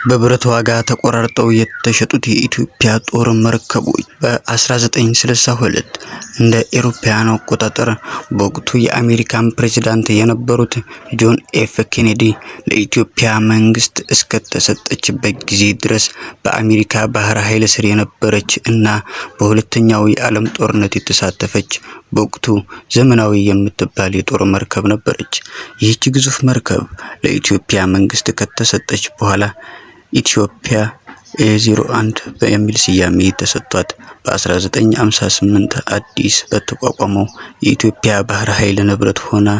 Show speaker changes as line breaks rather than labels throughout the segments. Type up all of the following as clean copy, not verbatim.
በብረት ዋጋ ተቆራርጠው የተሸጡት የኢትዮጵያ ጦር መርከቦች በ1962 እንደ አውሮፓውያን አቆጣጠር በወቅቱ የአሜሪካን ፕሬዝዳንት የነበሩት ጆን ኤፍ ኬኔዲ ለኢትዮጵያ መንግስት እስከተሰጠችበት ጊዜ ድረስ በአሜሪካ ባህር ኃይል ስር የነበረች እና በሁለተኛው የዓለም ጦርነት የተሳተፈች በወቅቱ ዘመናዊ የምትባል የጦር መርከብ ነበረች። ይህች ግዙፍ መርከብ ለኢትዮጵያ መንግስት ከተሰጠች በኋላ ኢትዮጵያ A01 በሚል ስያሜ ተሰጥቷት በ1958 አዲስ በተቋቋመው የኢትዮጵያ ባህር ኃይል ንብረት ሆና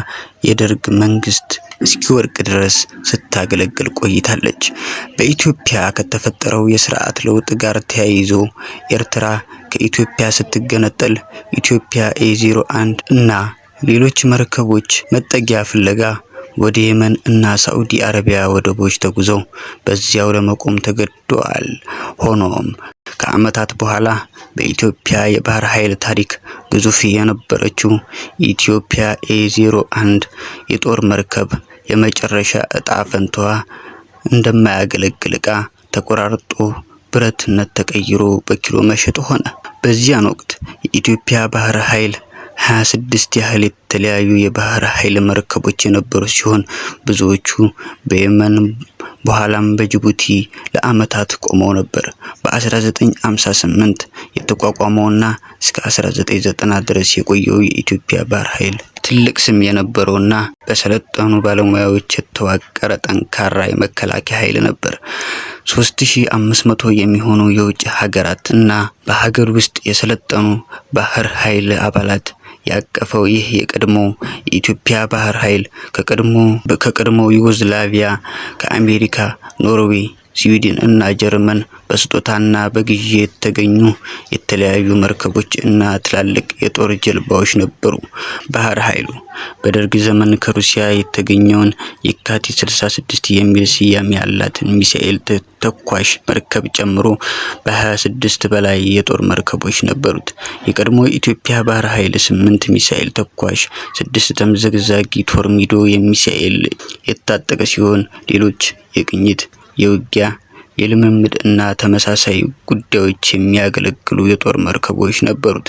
የደርግ መንግስት እስኪወድቅ ድረስ ስታገለግል ቆይታለች። በኢትዮጵያ ከተፈጠረው የሥርዓት ለውጥ ጋር ተያይዞ ኤርትራ ከኢትዮጵያ ስትገነጠል ኢትዮጵያ A01 እና ሌሎች መርከቦች መጠጊያ ፍለጋ ወደ የመን እና ሳዑዲ አረቢያ ወደቦች ተጉዘው በዚያው ለመቆም ተገደዋል። ሆኖም ከዓመታት በኋላ በኢትዮጵያ የባህር ኃይል ታሪክ ግዙፍ የነበረችው ኢትዮጵያ A01 የጦር መርከብ የመጨረሻ ዕጣ ፈንታዋ እንደማያገለግል ዕቃ ተቆራርጦ ብረትነት ተቀይሮ በኪሎ መሸጥ ሆነ። በዚያን ወቅት የኢትዮጵያ ባህር ኃይል 26 ያህል የተለያዩ የባህር ኃይል መርከቦች የነበሩ ሲሆን ብዙዎቹ በየመን በኋላም በጅቡቲ ለዓመታት ቆመው ነበር። በ1958 የተቋቋመውና እስከ 1990 ድረስ የቆየው የኢትዮጵያ ባህር ኃይል ትልቅ ስም የነበረውና በሰለጠኑ ባለሙያዎች የተዋቀረ ጠንካራ የመከላከያ ኃይል ነበር። 3500 የሚሆኑ የውጭ ሀገራት እና በሀገር ውስጥ የሰለጠኑ ባህር ኃይል አባላት ያቀፈው ይህ የቀድሞ የኢትዮጵያ ባህር ኃይል ከቀድሞ ዩጎዝላቪያ ከአሜሪካ፣ ኖርዌይ፣ ስዊድን እና ጀርመን በስጦታና በግዢ የተገኙ የተለያዩ መርከቦች እና ትላልቅ የጦር ጀልባዎች ነበሩ። ባህር ኃይሉ በደርግ ዘመን ከሩሲያ የተገኘውን የካቲት 66 የሚል ስያሜ ያላትን ሚሳኤል ተኳሽ መርከብ ጨምሮ በ26 በላይ የጦር መርከቦች ነበሩት። የቀድሞ የኢትዮጵያ ባህር ኃይል 8 ሚሳኤል ተኳሽ፣ 6 ተምዘግዛጊ ቶርሚዶ ሚሳኤል የታጠቀ ሲሆን ሌሎች የቅኝት፣ የውጊያ፣ የልምምድ እና ተመሳሳይ ጉዳዮች የሚያገለግሉ የጦር መርከቦች ነበሩት።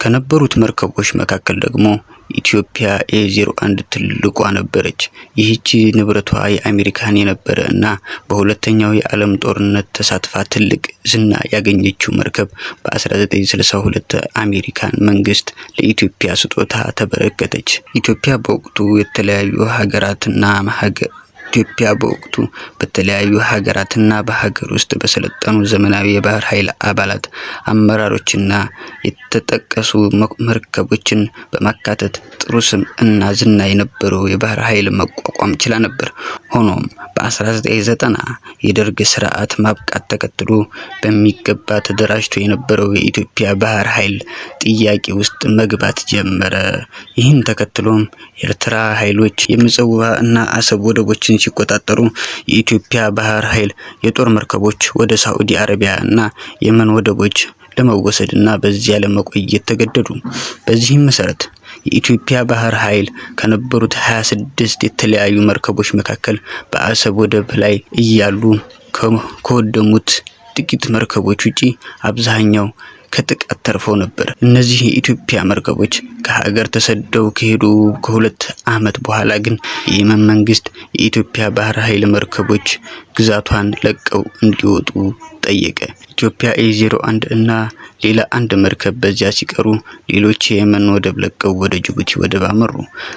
ከነበሩት መርከቦች መካከል ደግሞ ኢትዮጵያ A01 ትልቋ ነበረች። ይህች ንብረቷ የአሜሪካን የነበረ እና በሁለተኛው የዓለም ጦርነት ተሳትፋ ትልቅ ዝና ያገኘችው መርከብ በ1962 አሜሪካን መንግስት ለኢትዮጵያ ስጦታ ተበረከተች። ኢትዮጵያ በወቅቱ በተለያዩ ሀገራትና በሀገር ውስጥ በሰለጠኑ ዘመናዊ የባህር ኃይል አባላት አመራሮችና የተጠቀሱ መርከቦችን በማካተት ጥሩ ስም እና ዝና የነበረው የባህር ኃይል መቋቋም ችላ ነበር። ሆኖም በ1990 የደርግ ስርዓት ማብቃት ተከትሎ በሚገባ ተደራጅቶ የነበረው የኢትዮጵያ ባህር ኃይል ጥያቄ ውስጥ መግባት ጀመረ። ይህን ተከትሎም የኤርትራ ኃይሎች የምጽዋ እና አሰብ ወደቦችን ሲቆጣጠሩ የኢትዮጵያ ባህር ኃይል የጦር መርከቦች ወደ ሳዑዲ አረቢያ እና የመን ወደቦች ለመወሰድና በዚያ ለመቆየት ተገደዱ። በዚህም መሰረት የኢትዮጵያ ባህር ኃይል ከነበሩት 26 የተለያዩ መርከቦች መካከል በአሰብ ወደብ ላይ እያሉ ከወደሙት ጥቂት መርከቦች ውጪ አብዛኛው ከጥቃት ተርፈው ነበር። እነዚህ የኢትዮጵያ መርከቦች ከሀገር ተሰደው ከሄዱ ከሁለት ዓመት በኋላ ግን የየመን መንግስት የኢትዮጵያ ባህር ኃይል መርከቦች ግዛቷን ለቀው እንዲወጡ ጠየቀ። ኢትዮጵያ A01 እና ሌላ አንድ መርከብ በዚያ ሲቀሩ ሌሎች የየመን ወደብ ለቀው ወደ ጅቡቲ ወደብ አመሩ።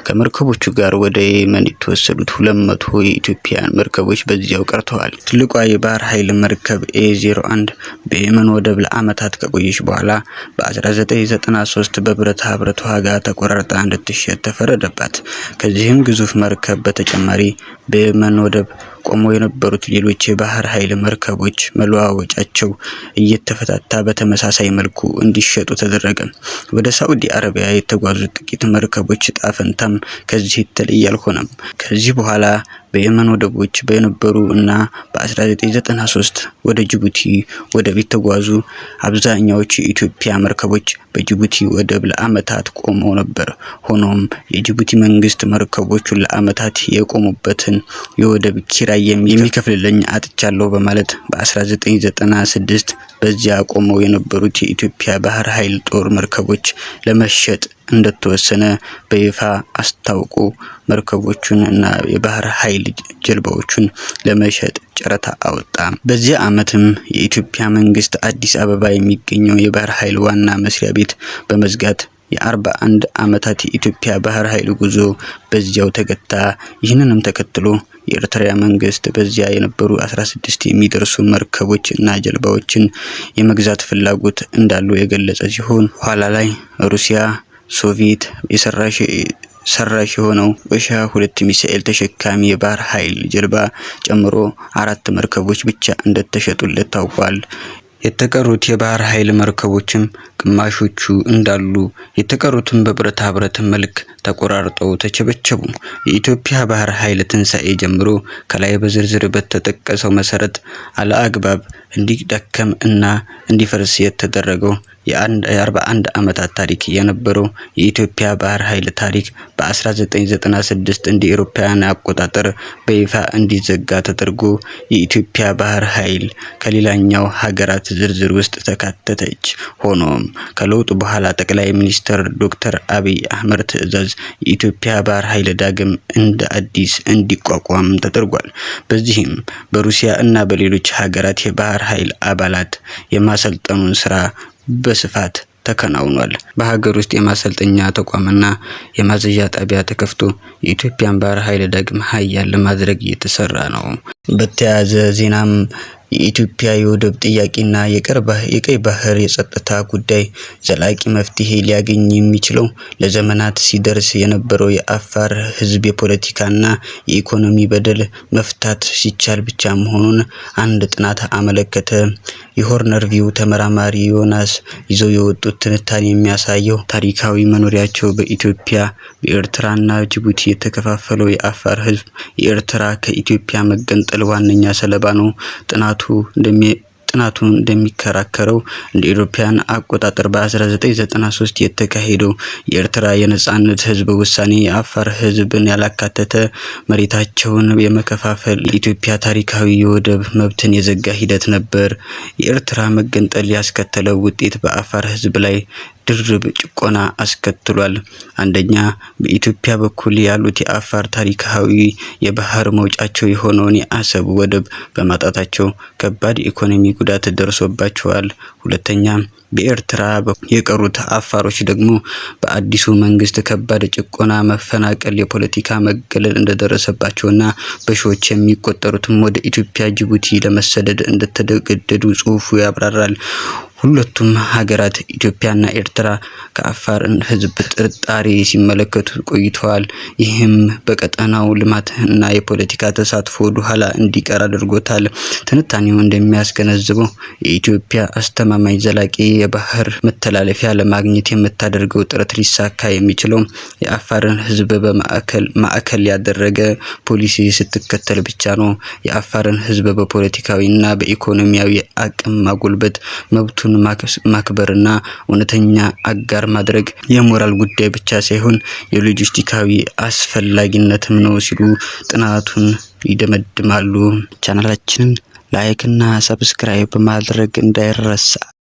ከመርከቦቹ ጋር ወደ የመን የተወሰዱት 200 የኢትዮጵያን መርከቦች በዚያው ቀርተዋል። ትልቋ የባህር ኃይል መርከብ A01 በየመን ወደብ ለዓመታት ከቆየች በኋላ በ1993 በብረታ-ብረት ዋጋ ተቆራርጣ እንድትሸጥ ተፈረደባት። ከዚህም ግዙፍ መርከብ በተጨማሪ በየመን ወደብ ቆመው የነበሩት ሌሎች የባህር ኃይል መርከቦች መለዋወጫቸው እየተፈታታ በተመሳሳይ መልኩ እንዲሸጡ ተደረገ። ወደ ሳዑዲ አረቢያ የተጓዙት ጥቂት መርከቦች ዕጣ ፈንታም ከዚህ የተለየ አልሆነም። ከዚህ በኋላ በየመን ወደቦች በነበሩ እና በ1993 ወደ ጅቡቲ ወደብ የተጓዙ አብዛኛዎቹ የኢትዮጵያ መርከቦች በጅቡቲ ወደብ ለዓመታት ቆመው ነበር። ሆኖም የጅቡቲ መንግስት መርከቦቹን ለዓመታት የቆሙበትን የወደብ ኪራይ የሚከፍልልኝ አጥቻለሁ በማለት በ1996 በዚያ ቆመው የነበሩት የኢትዮጵያ ባህር ኃይል ጦር መርከቦች ለመሸጥ እንደተወሰነ በይፋ አስታውቆ መርከቦቹን እና የባህር ኃይል ጀልባዎቹን ለመሸጥ ጨረታ አወጣ። በዚህ ዓመትም የኢትዮጵያ መንግስት አዲስ አበባ የሚገኘው የባህር ኃይል ዋና መስሪያ ቤት በመዝጋት የ41 ዓመታት የኢትዮጵያ ባህር ኃይል ጉዞ በዚያው ተገታ። ይህንንም ተከትሎ የኤርትራ መንግስት በዚያ የነበሩ 16 የሚደርሱ መርከቦች እና ጀልባዎችን የመግዛት ፍላጎት እንዳለው የገለጸ ሲሆን ኋላ ላይ ሩሲያ ሶቪየት ሰራሽ የሆነው ኦሻ-2 ሚሳኤል ተሸካሚ የባህር ኃይል ጀልባ ጨምሮ 4 መርከቦች ብቻ እንደተሸጡለት ታውቋል። የተቀሩት የባህር ኃይል መርከቦችም ግማሾቹ እንዳሉ የተቀሩትም በብረታ ብረት መልክ ተቆራርጠው ተቸበቸቡ። የኢትዮጵያ ባህር ኃይል ትንሳኤ ጀምሮ ከላይ በዝርዝር በተጠቀሰው መሰረት አለአግባብ እንዲዳከም እና እንዲፈርስ የተደረገው የ41 ዓመታት ታሪክ የነበረው የኢትዮጵያ ባህር ኃይል ታሪክ በ1996 እንደ አውሮፓውያን አቆጣጠር በይፋ እንዲዘጋ ተደርጎ የኢትዮጵያ ባህር ኃይል ከሌላኛው ሀገራት ዝርዝር ውስጥ ተካተተች። ሆኖም ከለውጡ በኋላ ጠቅላይ ሚኒስትር ዶክተር አብይ አህመድ ትዕዛዝ የኢትዮጵያ ባህር ኃይል ዳግም እንደ አዲስ እንዲቋቋም ተደርጓል። በዚህም በሩሲያ እና በሌሎች ሀገራት የባህር ኃይል አባላት የማሰልጠኑን ስራ በስፋት ተከናውኗል። በሀገር ውስጥ የማሰልጠኛ ተቋምና የማዘዣ ጣቢያ ተከፍቶ የኢትዮጵያን ባህር ኃይል ዳግም ኃያል ለማድረግ እየተሰራ ነው። በተያያዘ ዜናም የኢትዮጵያ የወደብ ጥያቄና የቀይ ባህር የጸጥታ ጉዳይ ዘላቂ መፍትሄ ሊያገኝ የሚችለው ለዘመናት ሲደርስ የነበረው የአፋር ሕዝብ የፖለቲካና የኢኮኖሚ በደል መፍታት ሲቻል ብቻ መሆኑን አንድ ጥናት አመለከተ። የሆርን ሪቪው ተመራማሪ ዮናስ ይዘው የወጡት ትንታኔ የሚያሳየው ታሪካዊ መኖሪያቸው በኢትዮጵያ በኤርትራና ጅቡቲ የተከፋፈለው የአፋር ሕዝብ የኤርትራ ከኢትዮጵያ መገንጠል ዋነኛ ሰለባ ነው። ጥናቱ እንደሚከራከረው እንደ አውሮፓውያን አቆጣጠር በ1993 የተካሄደው የኤርትራ የነጻነት ህዝብ ውሳኔ የአፋር ህዝብን ያላካተተ መሬታቸውን የመከፋፈል ኢትዮጵያ ታሪካዊ የወደብ መብትን የዘጋ ሂደት ነበር። የኤርትራ መገንጠል ያስከተለው ውጤት በአፋር ህዝብ ላይ ድርብ ጭቆና አስከትሏል። አንደኛ፣ በኢትዮጵያ በኩል ያሉት የአፋር ታሪካዊ የባህር መውጫቸው የሆነውን የአሰብ ወደብ በማጣታቸው ከባድ ኢኮኖሚ ጉዳት ደርሶባቸዋል። ሁለተኛ፣ በኤርትራ የቀሩት አፋሮች ደግሞ በአዲሱ መንግስት ከባድ ጭቆና፣ መፈናቀል፣ የፖለቲካ መገለል እንደደረሰባቸውና በሺዎች የሚቆጠሩትም ወደ ኢትዮጵያ ጅቡቲ ለመሰደድ እንደተገደዱ ጽሑፉ ያብራራል። ሁለቱም ሀገራት ኢትዮጵያና ኤርትራ ከአፋር ህዝብ ጥርጣሬ ሲመለከቱ ቆይተዋል። ይህም በቀጠናው ልማትና የፖለቲካ ተሳትፎ ወደ ኋላ እንዲቀር አድርጎታል። ትንታኔው እንደሚያስገነዝበው የኢትዮጵያ አስተማማኝ ዘላቂ የባህር መተላለፊያ ለማግኘት የምታደርገው ጥረት ሊሳካ የሚችለው የአፋርን ህዝብ ማዕከል ያደረገ ፖሊሲ ስትከተል ብቻ ነው። የአፋርን ህዝብ በፖለቲካዊና በኢኮኖሚያዊ አቅም ማጎልበት፣ መብቱን ማክበርና እውነተኛ አጋር ማድረግ የሞራል ጉዳይ ብቻ ሳይሆን የሎጂስቲካዊ አስፈላጊነትም ነው ሲሉ ጥናቱን ይደመድማሉ። ቻናላችንን ላይክ እና ሰብስክራይብ ማድረግ እንዳይረሳ።